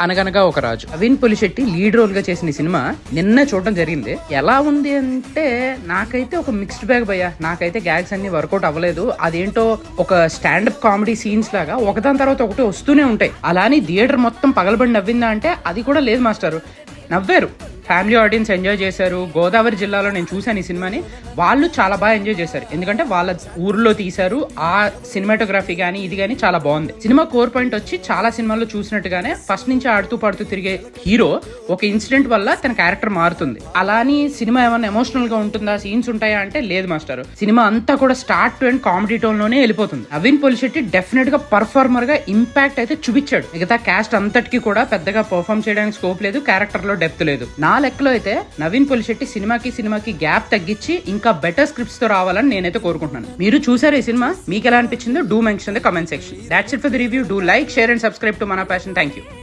అనగనగా ఒక రాజు. Naveen Polishetty lead role గా చేసిన ఈ సినిమా నిన్న చూడడం జరిగింది. ఎలా ఉంది అంటే నాకైతే ఒక మిక్స్డ్ బ్యాగ్ భయ్యా. నాకైతే గ్యాగ్స్ అన్ని వర్కౌట్ అవ్వలేదు. అదేంటో ఒక స్టాండప్ కామెడీ సీన్స్ లాగా ఒకదాని తర్వాత ఒకటి వస్తూనే ఉంటాయి. అలానే థియేటర్ మొత్తం పగలబడి నవ్విందా అంటే అది కూడా లేదు మాస్టారు. నవ్వారు, ఫ్యామిలీ ఆడియన్స్ ఎంజాయ్ చేశారు. గోదావరి జిల్లాలో నేను చూశాను ఈ సినిమాని, వాళ్ళు చాలా బాగా ఎంజాయ్ చేశారు. ఎందుకంటే వాళ్ళ ఊర్లో తీశారు. ఆ సినిమాటోగ్రఫీ కానీ ఇది కానీ చాలా బాగుంది. సినిమా కోర్ పాయింట్ వచ్చి చాలా సినిమాల్లో చూసినట్టుగానే ఫస్ట్ నుంచి ఆడుతూ పాడుతూ తిరిగే హీరో ఒక ఇన్సిడెంట్ వల్ల తన క్యారెక్టర్ మారుతుంది. అలాని సినిమా ఏమన్నా ఎమోషనల్ గా ఉంటుందా, సీన్స్ ఉంటాయా అంటే లేదు మాస్టర్. సినిమా అంతా కూడా start to end comedy tone లోనే వెళ్ళిపోతుంది. నవీన్ పొలిశెట్టి డెఫినెట్ గా పర్ఫార్మర్ గా ఇంపాక్ట్ అయితే చూపించాడు. మిగతా క్యాస్ట్ అంతటికి కూడా పెద్దగా పర్ఫార్మ్ చేయడానికి స్కోప్ లేదు, క్యారెక్టర్ లో డెప్త్ లేదు. నా లెక్కలో అయితే నవీన్ పొలిశెట్టి సినిమాకి గ్యాప్ తగ్గించి ఇంకా బెటర్ స్క్రిప్ట్స్ తో రావాలని నేనైతే కోరుకుంటున్నాను. మీరు చూసారు ఈ సినిమా, మీకు ఎలా అనిపించిందో do mention the comment section. That's it for the review. Do like, share and subscribe to మన ప్యాషన్. Thank you.